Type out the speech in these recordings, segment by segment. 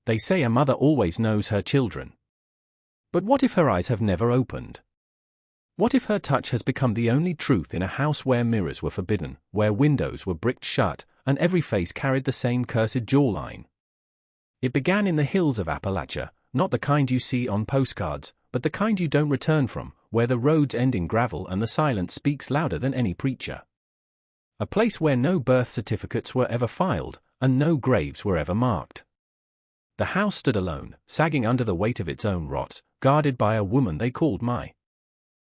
They say a mother always knows her children. But what if her eyes have never opened? What if her touch has become the only truth in a house where mirrors were forbidden, where windows were bricked shut, and every face carried the same cursed jawline? It began in the hills of Appalachia, not the kind you see on postcards, but the kind you don't return from, where the roads end in gravel and the silence speaks louder than any preacher. A place where no birth certificates were ever filed, and no graves were ever marked. The house stood alone, sagging under the weight of its own rot, guarded by a woman they called Mai.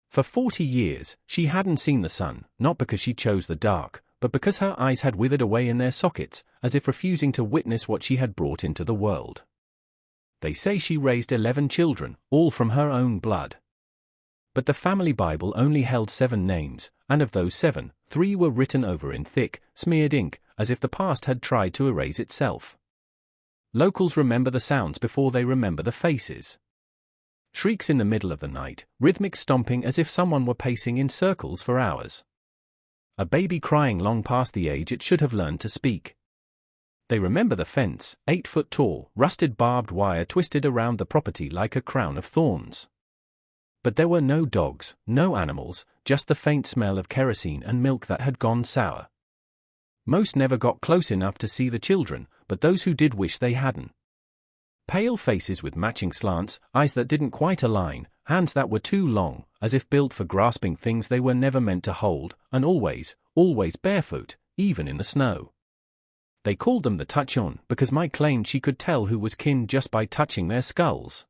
For 40 years, she hadn't seen the sun, not because she chose the dark, but because her eyes had withered away in their sockets, as if refusing to witness what she had brought into the world. They say she raised 11 children, all from her own blood. But the family Bible only held 7 names, and of those 7, 3 were written over in thick, smeared ink, as if the past had tried to erase itself. Locals remember the sounds before they remember the faces. Shrieks in the middle of the night, rhythmic stomping as if someone were pacing in circles for hours. A baby crying long past the age it should have learned to speak. They remember the fence, 8 foot tall, rusted barbed wire twisted around the property like a crown of thorns. But there were no dogs, no animals, just the faint smell of kerosene and milk that had gone sour. Most never got close enough to see the children, but those who did wish they hadn't. Pale faces with matching slants, eyes that didn't quite align, hands that were too long, as if built for grasping things they were never meant to hold, and always, always barefoot, even in the snow. They called them the Touchorn because Mai claimed she could tell who was kin just by touching their skulls.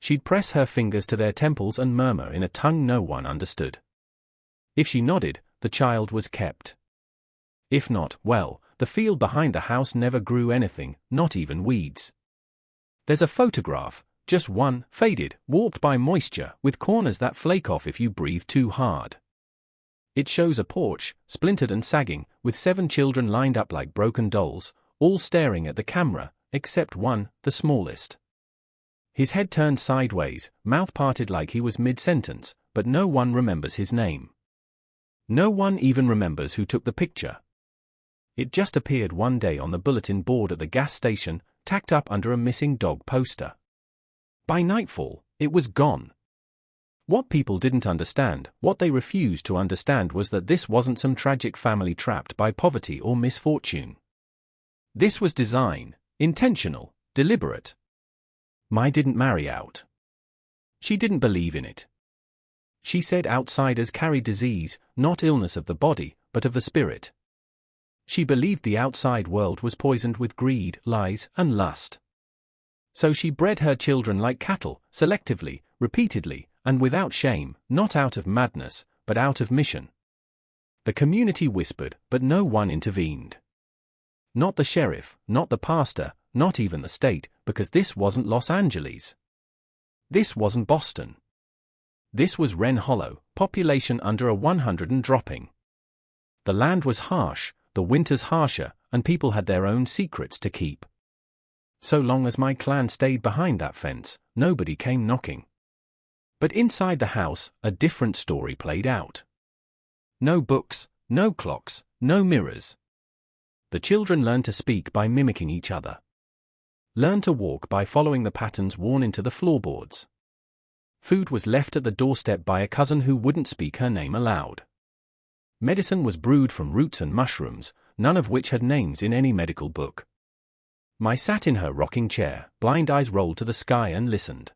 She'd press her fingers to their temples and murmur in a tongue no one understood. If she nodded, the child was kept. If not, well, the field behind the house never grew anything, not even weeds. There's a photograph, just one, faded, warped by moisture, with corners that flake off if you breathe too hard. It shows a porch, splintered and sagging, with 7 children lined up like broken dolls, all staring at the camera, except one, the smallest. His head turned sideways, mouth parted like he was mid-sentence, but no one remembers his name. No one even remembers who took the picture. It just appeared one day on the bulletin board at the gas station, tacked up under a missing dog poster. By nightfall, it was gone. What people didn't understand, what they refused to understand was that this wasn't some tragic family trapped by poverty or misfortune. This was design, intentional, deliberate. Mai didn't marry out. She didn't believe in it. She said outsiders carry disease, not illness of the body, but of the spirit. She believed the outside world was poisoned with greed, lies, and lust. So she bred her children like cattle, selectively, repeatedly, and without shame, not out of madness, but out of mission. The community whispered, but no one intervened. Not the sheriff, not the pastor, not even the state, because this wasn't Los Angeles. This wasn't Boston. This was Ren Hollow, population under 100 and dropping. The land was harsh, the winters harsher, and people had their own secrets to keep. So long as my clan stayed behind that fence, nobody came knocking. But inside the house, a different story played out. No books, no clocks, no mirrors. The children learned to speak by mimicking each other. Learned to walk by following the patterns worn into the floorboards. Food was left at the doorstep by a cousin who wouldn't speak her name aloud. Medicine was brewed from roots and mushrooms, none of which had names in any medical book. Mai sat in her rocking chair, blind eyes rolled to the sky and listened.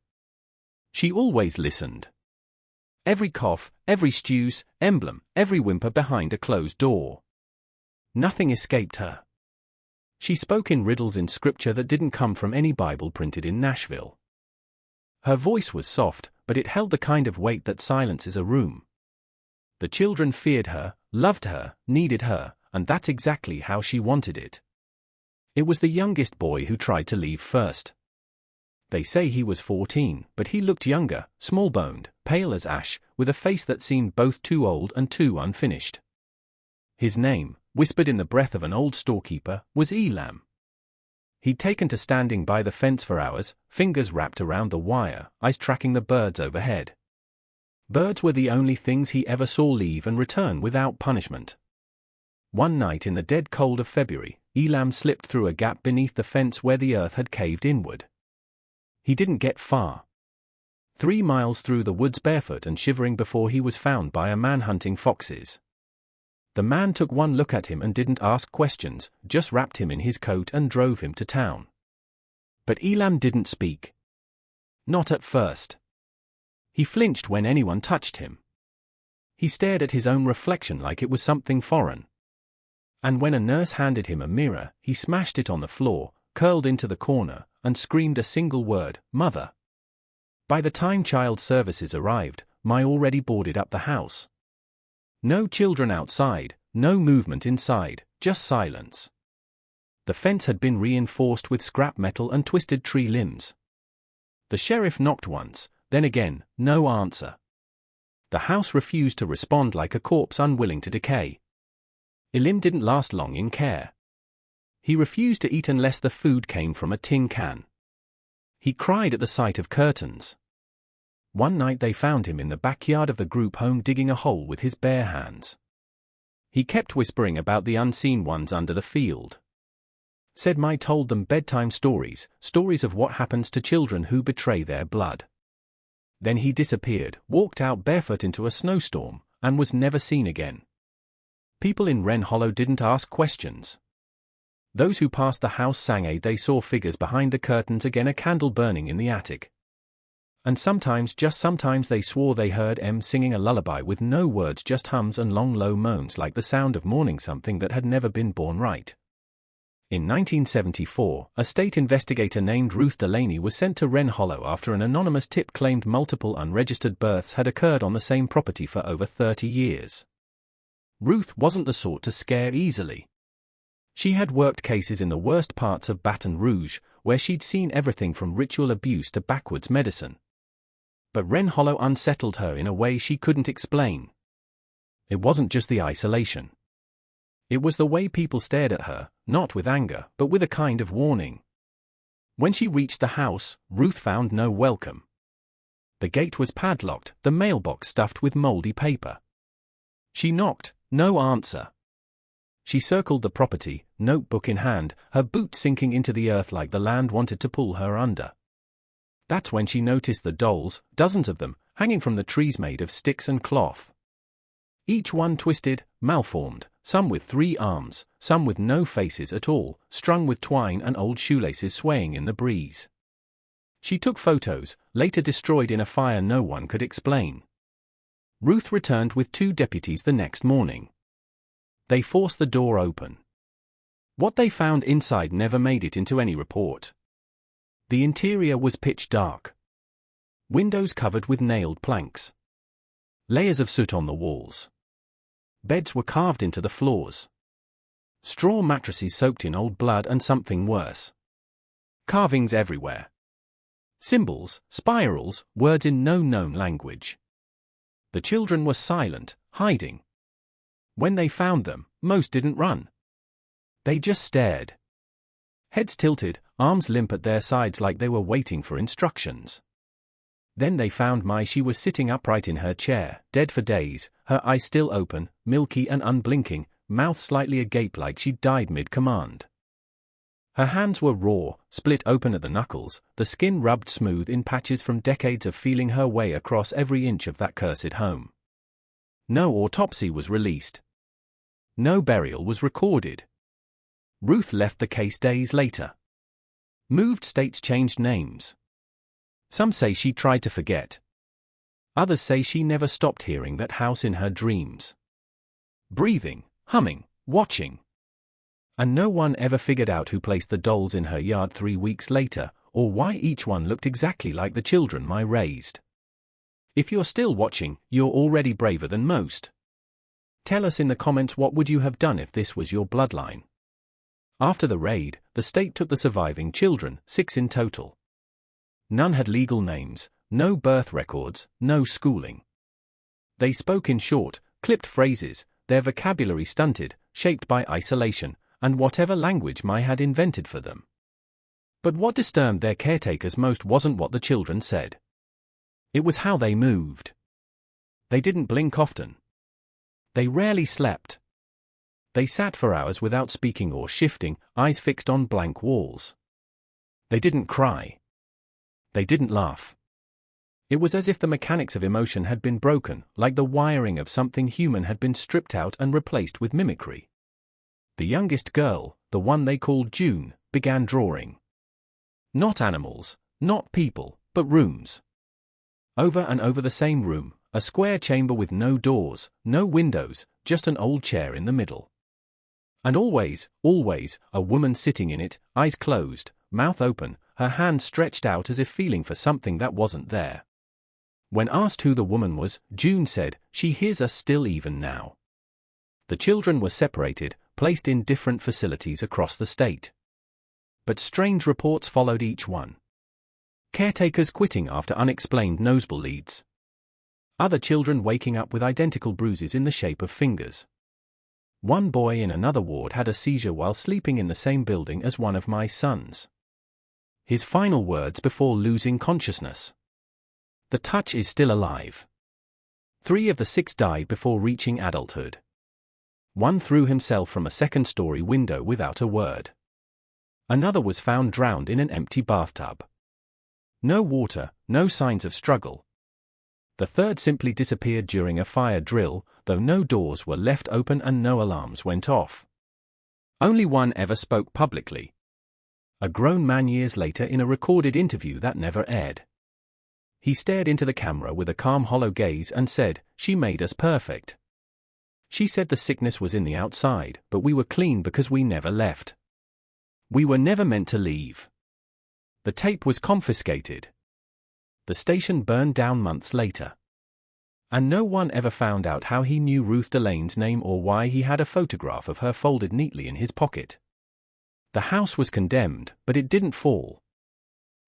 She always listened. Every cough, every stew's emblem, every whimper behind a closed door. Nothing escaped her. She spoke in riddles in scripture that didn't come from any Bible printed in Nashville. Her voice was soft, but it held the kind of weight that silences a room. The children feared her, loved her, needed her, and that's exactly how she wanted it. It was the youngest boy who tried to leave first. They say he was 14, but he looked younger, small-boned, pale as ash, with a face that seemed both too old and too unfinished. His name, whispered in the breath of an old storekeeper, was Elam. He'd taken to standing by the fence for hours, fingers wrapped around the wire, eyes tracking the birds overhead. Birds were the only things he ever saw leave and return without punishment. One night in the dead cold of February, Elam slipped through a gap beneath the fence where the earth had caved inward. He didn't get far. 3 miles through the woods barefoot and shivering before he was found by a man hunting foxes. The man took one look at him and didn't ask questions, just wrapped him in his coat and drove him to town. But Elam didn't speak. Not at first. He flinched when anyone touched him. He stared at his own reflection like it was something foreign. And when a nurse handed him a mirror, he smashed it on the floor, curled into the corner, and screamed a single word, "Mother." By the time child services arrived, Mai already boarded up the house. No children outside, no movement inside, just silence. The fence had been reinforced with scrap metal and twisted tree limbs. The sheriff knocked once, then again, no answer. The house refused to respond like a corpse unwilling to decay. Elim didn't last long in care. He refused to eat unless the food came from a tin can. He cried at the sight of curtains. One night they found him in the backyard of the group home digging a hole with his bare hands. He kept whispering about the unseen ones under the field. Said Mai told them bedtime stories, stories of what happens to children who betray their blood. Then he disappeared, walked out barefoot into a snowstorm, and was never seen again. People in Ren Hollow didn't ask questions. Those who passed the house sang they saw figures behind the curtains, again a candle burning in the attic. And sometimes, just sometimes, they swore they heard M singing a lullaby with no words, just hums and long low moans like the sound of mourning something that had never been born right. In 1974, a state investigator named Ruth Delaney was sent to Ren Hollow after an anonymous tip claimed multiple unregistered births had occurred on the same property for over 30 years. Ruth wasn't the sort to scare easily. She had worked cases in the worst parts of Baton Rouge, where she'd seen everything from ritual abuse to backwoods medicine. But Ren Hollow unsettled her in a way she couldn't explain. It wasn't just the isolation. It was the way people stared at her, not with anger, but with a kind of warning. When she reached the house, Ruth found no welcome. The gate was padlocked, the mailbox stuffed with moldy paper. She knocked, no answer. She circled the property, notebook in hand, her boots sinking into the earth like the land wanted to pull her under. That's when she noticed the dolls, dozens of them, hanging from the trees made of sticks and cloth. Each one twisted, malformed, some with 3 arms, some with no faces at all, strung with twine and old shoelaces swaying in the breeze. She took photos, later destroyed in a fire no one could explain. Ruth returned with 2 deputies the next morning. They forced the door open. What they found inside never made it into any report. The interior was pitch dark. Windows covered with nailed planks. Layers of soot on the walls. Beds were carved into the floors. Straw mattresses soaked in old blood and something worse. Carvings everywhere. Symbols, spirals, words in no known language. The children were silent, hiding. When they found them, most didn't run. They just stared. Heads tilted, arms limp at their sides like they were waiting for instructions. Then they found Mai. She was sitting upright in her chair, dead for days, her eyes still open, milky and unblinking, mouth slightly agape like she'd died mid-command. Her hands were raw, split open at the knuckles, the skin rubbed smooth in patches from decades of feeling her way across every inch of that cursed home. No autopsy was released. No burial was recorded. Ruth left the case days later. Moved states, changed names. Some say she tried to forget. Others say she never stopped hearing that house in her dreams. Breathing, humming, watching. And no one ever figured out who placed the dolls in her yard 3 weeks later, or why each one looked exactly like the children Mai raised. If you're still watching, you're already braver than most. Tell us in the comments, what would you have done if this was your bloodline? After the raid, the state took the surviving children, 6 in total. None had legal names, no birth records, no schooling. They spoke in short, clipped phrases, their vocabulary stunted, shaped by isolation, and whatever language Mai had invented for them. But what disturbed their caretakers most wasn't what the children said. It was how they moved. They didn't blink often. They rarely slept. They sat for hours without speaking or shifting, eyes fixed on blank walls. They didn't cry. They didn't laugh. It was as if the mechanics of emotion had been broken, like the wiring of something human had been stripped out and replaced with mimicry. The youngest girl, the one they called June, began drawing. Not animals, not people, but rooms. Over and over the same room, a square chamber with no doors, no windows, just an old chair in the middle. And always, always, a woman sitting in it, eyes closed, mouth open, her hand stretched out as if feeling for something that wasn't there. When asked who the woman was, June said, "She hears us still even now." The children were separated, placed in different facilities across the state. But strange reports followed each one. Caretakers quitting after unexplained nosebleeds. Other children waking up with identical bruises in the shape of fingers. One boy in another ward had a seizure while sleeping in the same building as one of my sons. His final words before losing consciousness: "The touch is still alive." 3 of the 6 died before reaching adulthood. One threw himself from a second-story window without a word. Another was found drowned in an empty bathtub. No water, no signs of struggle. The third simply disappeared during a fire drill, though no doors were left open and no alarms went off. Only one ever spoke publicly. A grown man years later in a recorded interview that never aired. He stared into the camera with a calm, hollow gaze and said, "She made us perfect. She said the sickness was in the outside, but we were clean because we never left. We were never meant to leave." The tape was confiscated. The station burned down months later. And no one ever found out how he knew Ruth Delane's name or why he had a photograph of her folded neatly in his pocket. The house was condemned, but it didn't fall.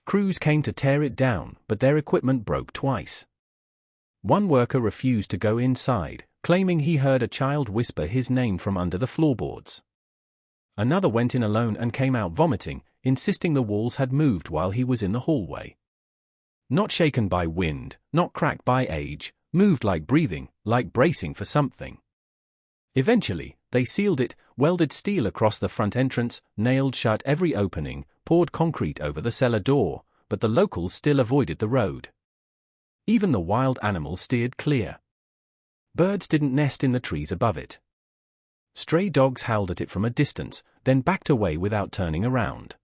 Crews came to tear it down, but their equipment broke twice. One worker refused to go inside, claiming he heard a child whisper his name from under the floorboards. Another went in alone and came out vomiting, insisting the walls had moved while he was in the hallway. Not shaken by wind, not cracked by age, moved like breathing, like bracing for something. Eventually, they sealed it, welded steel across the front entrance, nailed shut every opening, poured concrete over the cellar door, but the locals still avoided the road. Even the wild animals steered clear. Birds didn't nest in the trees above it. Stray dogs howled at it from a distance, then backed away without turning around.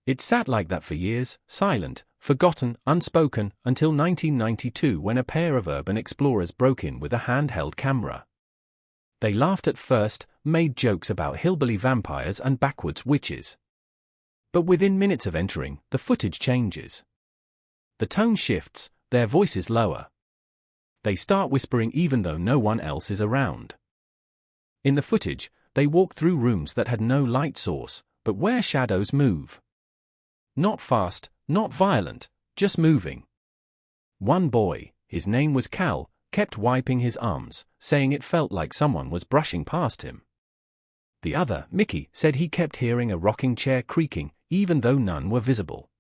It sat like that for years, silent, forgotten, unspoken, until 1992 when a pair of urban explorers broke in with a handheld camera. They laughed at first, made jokes about hillbilly vampires and backwoods witches. But within minutes of entering, the footage changes. The tone shifts, their voices lower. They start whispering even though no one else is around. In the footage, they walk through rooms that had no light source, but where shadows move. Not fast, not violent, just moving. One boy, his name was Cal, kept wiping his arms, saying it felt like someone was brushing past him. The other, Mickey, said he kept hearing a rocking chair creaking, even though none were visible.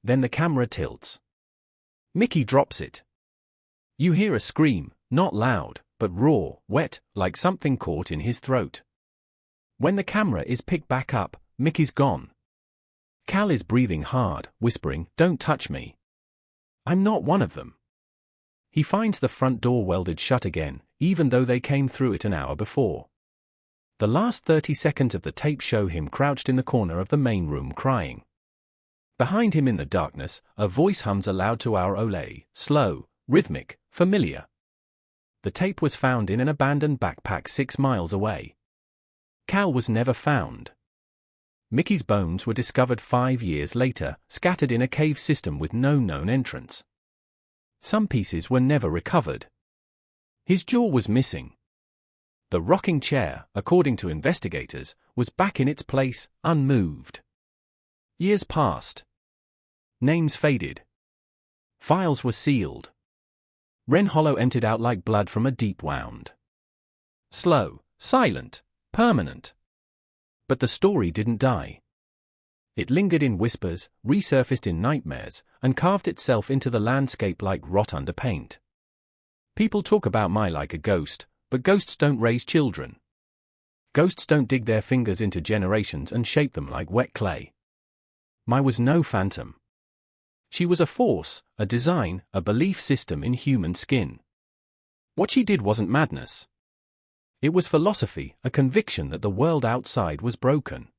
Then the camera tilts. Mickey drops it. You hear a scream, not loud, but raw, wet, like something caught in his throat. When the camera is picked back up, Mickey's gone. Cal is breathing hard, whispering, "Don't touch me. I'm not one of them." He finds the front door welded shut again, even though they came through it an hour before. The last 30 seconds of the tape show him crouched in the corner of the main room crying. Behind him in the darkness, a voice hums aloud to our Ole, slow, rhythmic, familiar. The tape was found in an abandoned backpack 6 miles away. Cal was never found. Mickey's bones were discovered 5 years later, scattered in a cave system with no known entrance. Some pieces were never recovered. His jaw was missing. The rocking chair, according to investigators, was back in its place, unmoved. Years passed. Names faded. Files were sealed. Ren Hollow emptied out like blood from a deep wound. Slow, silent, permanent. But the story didn't die. It lingered in whispers, resurfaced in nightmares, and carved itself into the landscape like rot under paint. People talk about my like a ghost, but ghosts don't raise children. Ghosts don't dig their fingers into generations and shape them like wet clay. Mai was no phantom. She was a force, a design, a belief system in human skin. What she did wasn't madness. It was philosophy, a conviction that the world outside was broken.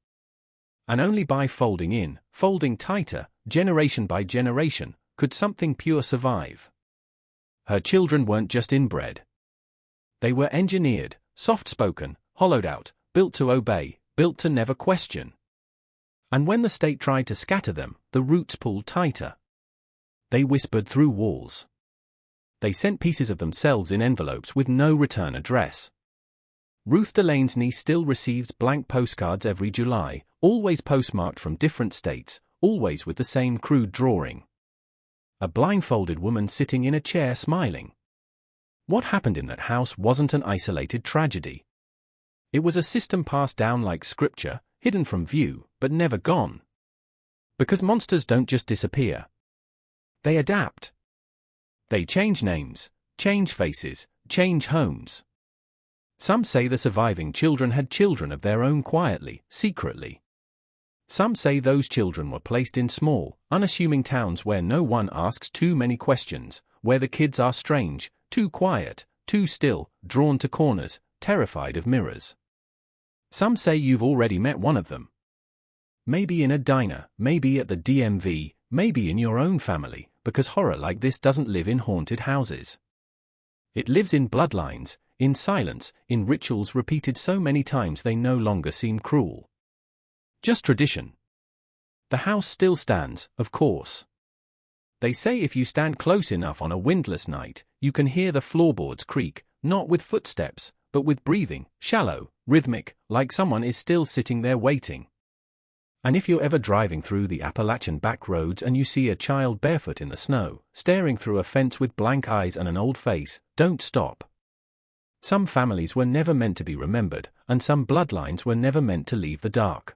And only by folding in, folding tighter, generation by generation, could something pure survive. Her children weren't just inbred. They were engineered, soft-spoken, hollowed out, built to obey, built to never question. And when the state tried to scatter them, the roots pulled tighter. They whispered through walls. They sent pieces of themselves in envelopes with no return address. Ruth Delaine's niece still receives blank postcards every July, always postmarked from different states, always with the same crude drawing. A blindfolded woman sitting in a chair smiling. What happened in that house wasn't an isolated tragedy. It was a system passed down like scripture, hidden from view, but never gone. Because monsters don't just disappear. They adapt. They change names, change faces, change homes. Some say the surviving children had children of their own quietly, secretly. Some say those children were placed in small, unassuming towns where no one asks too many questions, where the kids are strange, too quiet, too still, drawn to corners, terrified of mirrors. Some say you've already met one of them. Maybe in a diner, maybe at the DMV, maybe in your own family, because horror like this doesn't live in haunted houses. It lives in bloodlines, in silence, in rituals repeated so many times they no longer seem cruel. Just tradition. The house still stands, of course. They say if you stand close enough on a windless night, you can hear the floorboards creak, not with footsteps, but with breathing, shallow, rhythmic, like someone is still sitting there waiting. And if you're ever driving through the Appalachian back roads and you see a child barefoot in the snow, staring through a fence with blank eyes and an old face, don't stop. Some families were never meant to be remembered, and some bloodlines were never meant to leave the dark.